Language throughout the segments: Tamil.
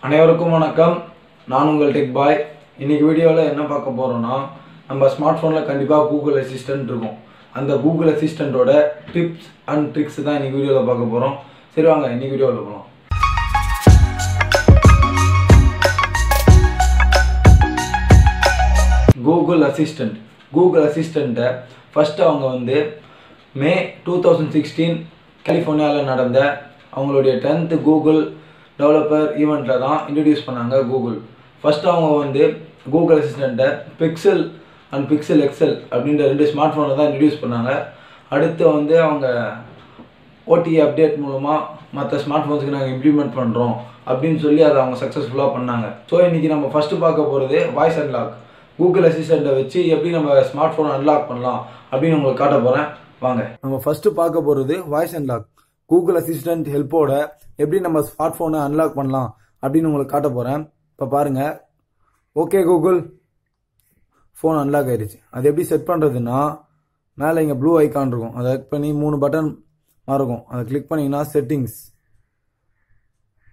அனைவருக்கும் வணக்கம். நான் உங்கள் டெக் பாய். இன்னைக்கு வீடியோவில் என்ன பார்க்க போகிறோன்னா, நம்ம ஸ்மார்ட் ஃபோனில் கண்டிப்பாக கூகுள் அசிஸ்டன்ட் இருக்கும். அந்த கூகுள் அசிஸ்டண்ட்டோட டிப்ஸ் அண்ட் ட்ரிக்ஸ் தான் இன்னைக்கு வீடியோவில் பார்க்க போகிறோம். சரி வாங்க இன்னைக்கு வீடியோவில் போகலாம். கூகுள் அசிஸ்டண்ட்டை ஃபஸ்ட்டு அவங்க மே 2016 கலிஃபோர்னியாவில் நடந்த அவங்களுடைய 10th கூகுள் டெவலப்பர் ஈவெண்ட்டில் தான் இன்ட்ரடியூஸ் பண்ணாங்க கூகுள். ஃபஸ்ட்டு அவங்க கூகுள் அசிஸ்டண்ட்டை பிக்சல் அண்ட் பிக்சல் எக்ஸல் அப்படின்ற 2 ஸ்மார்ட் ஃபோனில் தான் இன்ட்ரடியூஸ் பண்ணாங்க. அடுத்து அவங்க ஓடிஏ அப்டேட் மூலமாக மற்ற ஸ்மார்ட் ஃபோன்ஸுக்கு நாங்கள் இம்ப்ளிமெண்ட் பண்ணுறோம் அப்படின்னு சொல்லி அதை அவங்க சக்ஸஸ்ஃபுல்லாக பண்ணாங்க. ஸோ இன்றைக்கி நம்ம ஃபஸ்ட்டு பார்க்க போகிறது வாய்ஸ் அன்லாக். கூகுள் அசிஸ்டண்ட்டை வச்சு எப்படி நம்ம ஸ்மார்ட் ஃபோனை அன்லாக் பண்ணலாம் அப்படின்னு உங்களுக்கு காட்ட போகிறேன். வாங்க நம்ம ஃபஸ்ட்டு பார்க்க போகிறது வாய்ஸ் அன்லாக். கூகுள் அசிஸ்டன்ட் ஹெல்ப்போட எப்படி நம்ம ஸ்மார்ட் ஃபோனை அன்லாக் பண்ணலாம் அப்படின்னு உங்களுக்கு காட்ட போகிறேன். இப்போ பாருங்கள். ஓகே கூகுள், ஃபோன் அன்லாக் ஆயிடுச்சு. அது எப்படி செட் பண்ணுறதுன்னா, மேலே இங்கே ப்ளூ ஐக்கான் இருக்கும், அதை கிளிக் பண்ணி 3 பட்டன் இருக்கும். அதை கிளிக் பண்ணிங்கன்னா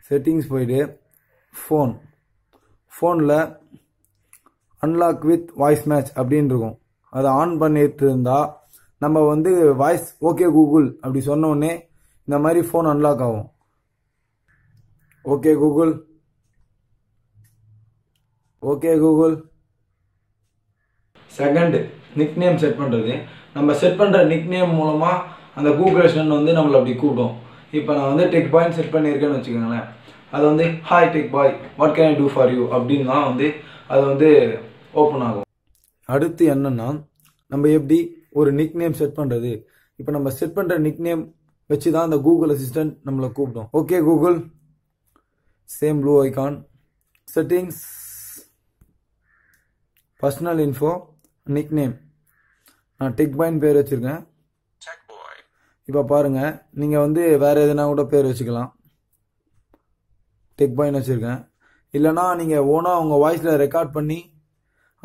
செட்டிங்ஸ் போயிட்டு ஃபோனில் அன்லாக் வித் வாய்ஸ் மேட்ச் அப்படின்னு இருக்கும். அதை ஆன் பண்ணிட்டு இருந்தால் நம்ம வாய்ஸ் ஓகே கூகுள் அப்படி சொன்ன உடனே இந்த மாதிரி ஃபோன் அன்லாக் ஆகும். Okay Google. Second, nickname set பண்ணுறது. நம்ம செட் பண்ணுற நிக் நேம் மூலமாக அந்த கூகுள் அசிஸ்டன்ட் நம்மளை அப்படி கூப்பிடும். இப்போ நான் டெக் பாய்னு செட் பண்ணியிருக்கேன்னு வச்சுக்கோங்களேன். அது hi Tech Boy, what can I do for you அப்படின்னு தான் அது ஓப்பன் ஆகும். அடுத்து என்னன்னா, நம்ம எப்படி ஒரு நிக் நேம் செட் பண்ணுறது. இப்போ நம்ம செட் பண்ணுற நிக் நேம் வச்சு தான் அந்த கூகுள் அசிஸ்டன்ட் நம்மளை கூப்பிடும். Okay Google, same blue icon, settings, personal info, nickname. நான் டெக் பாய்னு பேர் வச்சுருக்கேன். இப்போ பாருங்கள், நீங்கள் வேறு எதுனா கூட பேர் வச்சுக்கலாம். டெக் பாய்னு வச்சுருக்கேன். இல்லைனா நீங்கள் ஓனாக உங்கள் வாய்ஸில் ரெக்கார்ட் பண்ணி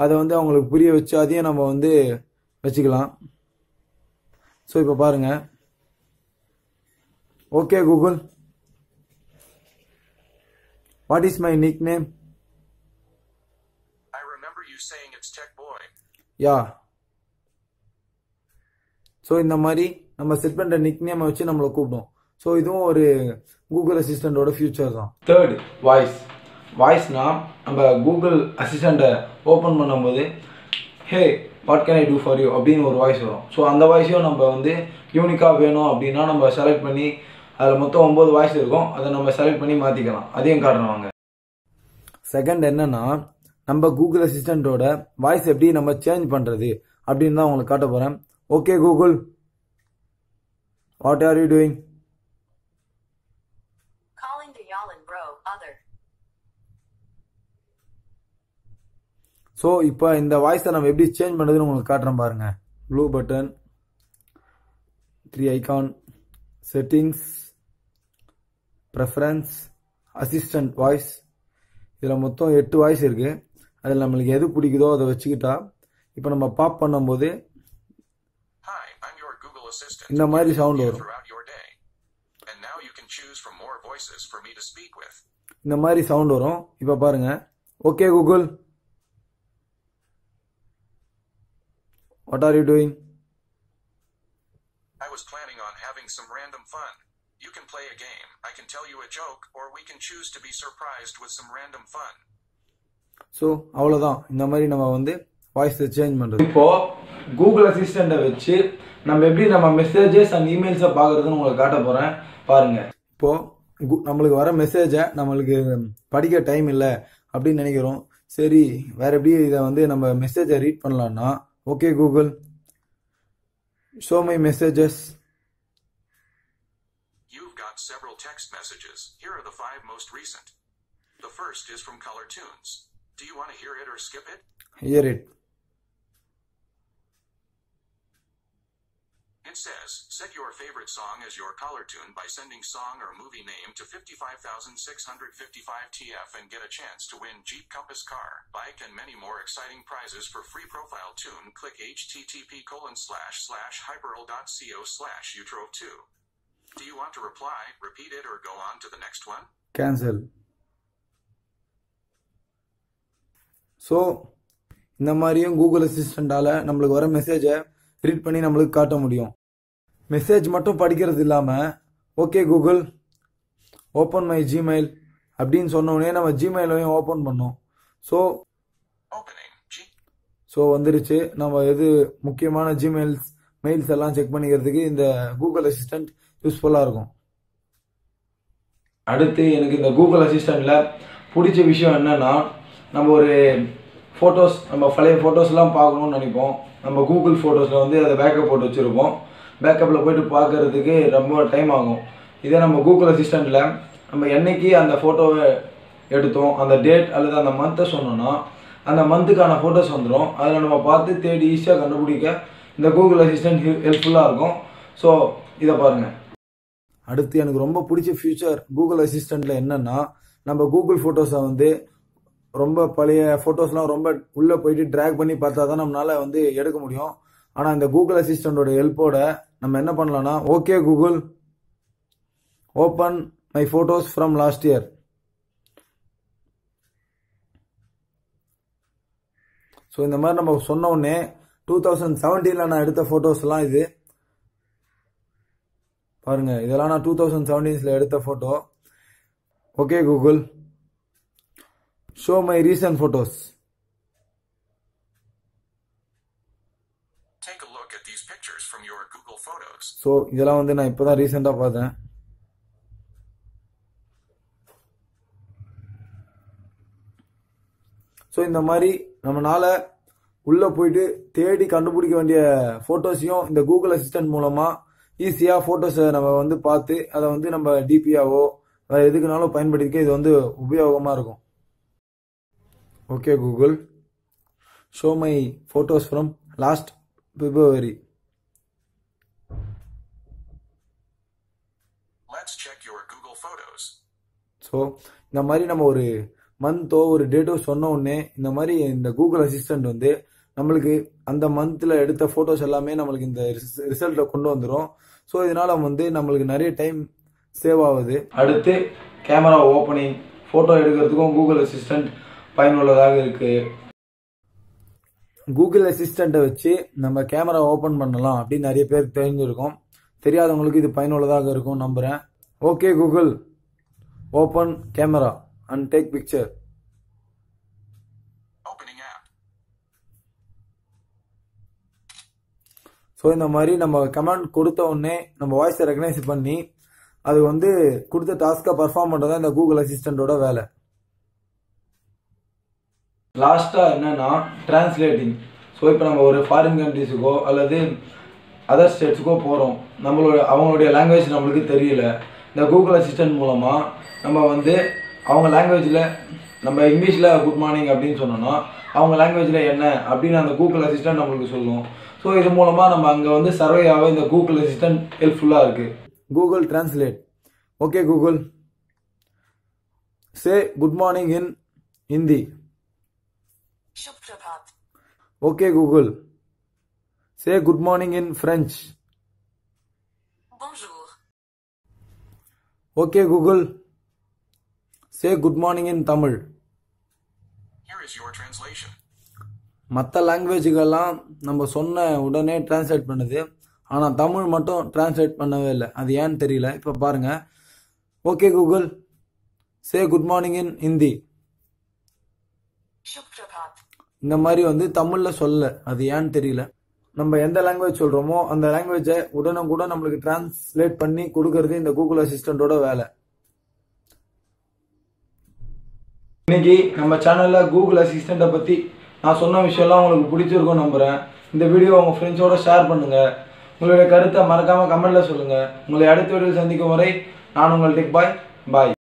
அதை அவங்களுக்கு புரிய வச்சு அதையும் நம்ம வச்சுக்கலாம். ஸோ இப்போ பாருங்கள். Okay Google, what is my nickname? I remember you saying it's Tech Boy. Yeah. So இந்த மாதிரி நம்ம செட் பண்ணுற நிக் நேமை வச்சு நம்மளை கூப்பிடும். ஸோ இதுவும் ஒரு கூகுள் அசிஸ்டண்டோட ஃபியூச்சர் தான். தேர்ட், வாய்ஸ்னா நம்ம கூகுள் அசிஸ்டண்ட்டை ஓப்பன் பண்ணும்போது hey what can I do for you அப்படின்னு ஒரு வாய்ஸ் வரும். ஸோ அந்த வாய்ஸையும் நம்ம யூனிக்காக வேணும் அப்படின்னா நம்ம செலக்ட் பண்ணி, அதில் மொத்தம் 9 வாய்ஸ் இருக்கும், அதை நம்ம செலக்ட் பண்ணி மாற்றிக்கலாம். அதையும் காட்டுறவாங்க. செகண்ட் என்னன்னா, நம்ம கூகுள் அசிஸ்டண்ட்டோட வாய்ஸ் எப்படி நம்ம சேஞ்ச் பண்ணுறது அப்படின்னு தான் உங்களுக்கு காட்ட போகிறேன். Okay Google, what are you doing? So இப்போ இந்த வாய்ஸை நம்ம எப்படி சேஞ்ச் பண்ணுறதுன்னு உங்களுக்கு காட்டுறேன் பாருங்கள். Blue button, 3 icon, settings, preference, assistant voice. இதில் மொத்தம் 8 வாய்ஸ் இருக்குது. அதில் நம்மளுக்கு எது பிடிக்குதோ அதை வச்சுக்கிட்டா இப்போ நம்ம பாப் பண்ணும்போது இந்த மாதிரி சவுண்ட் வரும். இந்த மாதிரி சவுண்ட் வரும். இப்போ பாருங்க. Okay Google, what are you doing? I was planning on having some random fun. You can play a game, I can tell you a joke, or we can choose to be surprised with some random fun. So அவ்வளவுதான். இந்த மாதிரி நம்ம வாய்ஸ் சேஞ்ச் பண்றது. இப்போ கூகுள் அசிஸ்டண்ட்டை வச்சு நம்ம எப்படி நம்ம மெசேஜஸ் அண்ட் இமெயில்ஸை பார்க்கறதுன்னு உங்களுக்கு காட்ட போறேன் பாருங்க. இப்போ நம்மளுக்கு வர மெசேஜை நம்மளுக்கு படிக்க டைம் இல்லை அப்படின்னு நினைக்கிறோம். சரி, வேற எப்படி இதை நம்ம மெசேஜை ரீட் பண்ணலாம்னா, okay Google, show my messages. You've got several text messages. Here are the 5 most recent. The first is from Color Tunes. Do you want to hear it or skip it? Hear it. It says, set your favorite song as your caller tune by sending song or movie name to 55,655 TF and get a chance to win Jeep Compass car, bike and many more exciting prizes for free profile tune. Click http://hyperl.co/utrove2. Do you want to reply, repeat it or go on to the next one? Cancel. So இந்த மாதிரியும் கூகுள் அசிஸ்டண்டால் நம்மளுக்கு வர மெசேஜை ரீட் பண்ணி நம்மளுக்கு காட்ட முடியும். மெசேஜ் மட்டும் படிக்கிறது இல்லாமல் okay Google open my Gmail அப்படின்னு சொன்னோடனே நம்ம ஜிமெயிலையும் ஓப்பன் பண்ணோம். ஸோ வந்துருச்சு. நம்ம எது முக்கியமான மெயில்ஸ் எல்லாம் செக் பண்ணிக்கிறதுக்கு இந்த கூகுள் அசிஸ்டன்ட் யூஸ்ஃபுல்லாக இருக்கும். அடுத்து எனக்கு இந்த கூகுள் அசிஸ்டண்ட்டில் பிடிச்ச விஷயம் என்னென்னா, நம்ம ஒரு ஃபோட்டோஸ் நம்ம பழைய ஃபோட்டோஸ்லாம் பார்க்கணுன்னு நினைப்போம். நம்ம கூகுள் ஃபோட்டோஸில் வந்து அதை பேக்கப் போட்டு வச்சுருப்போம். பேக்கப்பில் போய்ட்டு பார்க்குறதுக்கு ரொம்ப டைம் ஆகும். இதே நம்ம கூகுள் அசிஸ்டண்ட்டில் நம்ம என்றைக்கு அந்த ஃபோட்டோவை எடுத்தோம், அந்த டேட் அல்லது அந்த மந்த்தை சொன்னோன்னா அந்த மந்த்துக்கான ஃபோட்டோஸ் வந்துடும். அதில் நம்ம பார்த்து தேடி ஈஸியாக கண்டுபிடிக்க இந்த கூகுள் அசிஸ்டன்ட் ஹெல்ப்ஃபுல்லாக இருக்கும். ஸோ இதை பாருங்கள். அடுத்து எனக்கு ரொம்ப பிடிச்ச ஃபியூச்சர் கூகுள் அசிஸ்டண்ட்டில் என்னென்னா, நம்ம கூகுள் ஃபோட்டோஸை வந்து ரொம்ப பழைய ஃபோட்டோஸ்லாம் ரொம்ப உள்ளே போயிட்டு ட்ராக் பண்ணி பார்த்தா தான் நம்மளால் வந்து எடுக்க முடியும். ஆனால் இந்த கூகுள் அசிஸ்டண்டோட ஹெல்ப்போட நம்ம என்ன பண்ணலாம்னா, okay Google open my photos from last year. So இந்த மாதிரி நம்ம சொன்ன உடனே 2017 நான் எடுத்த ஃபோட்டோஸ்லாம் இது பாருங்க. இதெல்லாம் நான் 2017 எடுத்த photo. Okay Google show my recent photos. So இதெல்லாம் வந்து நான் இப்போதான் ரீசெண்டாக பார்த்தேன். ஸோ இந்த மாதிரி நம்மளால உள்ளே போயிட்டு தேடி கண்டுபிடிக்க வேண்டிய ஃபோட்டோஸையும் இந்த கூகுள் அசிஸ்டன்ட் மூலமாக ஈஸியாக ஃபோட்டோஸை நம்ம வந்து பார்த்து அதை வந்து நம்ம டிபியாவோ வேறு எதுக்குனாலும் பயன்படுத்திக்க இது வந்து உபயோகமாக இருக்கும். Okay Google show my photos from last February. So இந்த மாதிரி நம்ம ஒரு மந்த்தோ ஒரு டேட்டோ சொன்ன உடனே இந்த மாதிரி இந்த கூகுள் அசிஸ்டன்ட் வந்து நம்மளுக்கு அந்த மந்த்தில் எடுத்த ஃபோட்டோஸ் எல்லாமே நம்மளுக்கு இந்த ரிசல்ட்டை கொண்டு வந்துடும். ஸோ இதனால் வந்து நம்மளுக்கு நிறைய டைம் சேவ் ஆகுது. அடுத்து கேமரா ஓப்பனிங் ஃபோட்டோ எடுக்கிறதுக்கும் கூகுள் அசிஸ்டன்ட் பயனுள்ளதாக இருக்குது. கூகுள் அசிஸ்டண்ட்டை வச்சு நம்ம கேமரா ஓப்பன் பண்ணலாம் அப்படின்னு நிறைய பேர் தெரிஞ்சிருக்கும். தெரியாதவங்களுக்கு இது பயனுள்ளதாக இருக்கும் நம்புகிறேன். Okay Google open camera and take picture. So இந்த மாதிரி நம்ம கமெண்ட் கொடுத்த உடனே நம்ம வாய்ஸை ரெகனைஸ் பண்ணி அது வந்து கொடுத்த டாஸ்கை பர்ஃபார்ம் பண்ணுறது இந்த கூகுள் அசிஸ்டண்டோட வேலை. லாஸ்ட்டாக என்னன்னா டிரான்ஸ்லேட்டிங். ஸோ இப்போ நம்ம ஒரு ஃபாரின் கண்ட்ரிஸுக்கோ அல்லது அதர் ஸ்டேட்ஸுக்கோ போகிறோம், அவங்களுடைய லாங்குவேஜ் நம்மளுக்கு தெரியல. இந்த கூகுள் அசிஸ்டன்ட் மூலமாக நம்ம வந்து அவங்க லாங்குவேஜில் நம்ம இங்கிலீஷில் குட் மார்னிங் அப்படின்னு சொன்னோன்னா அவங்க லாங்குவேஜில் என்ன அப்படின்னு அந்த கூகுள் அசிஸ்டன்ட் நம்மளுக்கு சொல்லும். ஸோ இது மூலமாக நம்ம அங்கே வந்து சர்வே ஆக இந்த கூகுள் அசிஸ்டன்ட் ஹெல்ப்ஃபுல்லாக இருக்குது. Google translate. Okay Google say good morning in Hindi. Okay Google say good morning in French. Okay Google say good morning in Tamil. Here is your translation. மற்ற லாங்குவேஜுக்கெல்லாம் நம்ம சொன்ன உடனே டிரான்ஸ்லேட் பண்ணுது, ஆனால் தமிழ் மட்டும் டிரான்ஸ்லேட் பண்ணவே இல்லை. அது ஏன்னு தெரியல. இப்போ பாருங்க. Okay Google say good morning in Hindi. இந்த மாதிரி வந்து தமிழில் சொல்ல, அது ஏன்னு தெரியல. நம்ம எந்த லாங்குவேஜ் சொல்கிறோமோ அந்த லாங்குவேஜை உடனுக்குடன் நம்மளுக்கு டிரான்ஸ்லேட் பண்ணி கொடுக்கறது இந்த கூகுள் அசிஸ்டண்டோட வேலை. இன்னைக்கு நம்ம சேனலில் கூகுள் அசிஸ்டண்ட்டை பற்றி நான் சொன்ன விஷயம்லாம் உங்களுக்கு பிடிச்சிருக்கும் நம்புகிறேன். இந்த வீடியோ உங்கள் ஃப்ரெண்ட்ஸோடு ஷேர் பண்ணுங்கள். உங்களுடைய கருத்தை மறக்காமல் கமெண்ட்டில் சொல்லுங்கள். உங்களை அடுத்த வீடியோ சந்திக்கும் வரை நான் உங்கள் டெக் பாய்.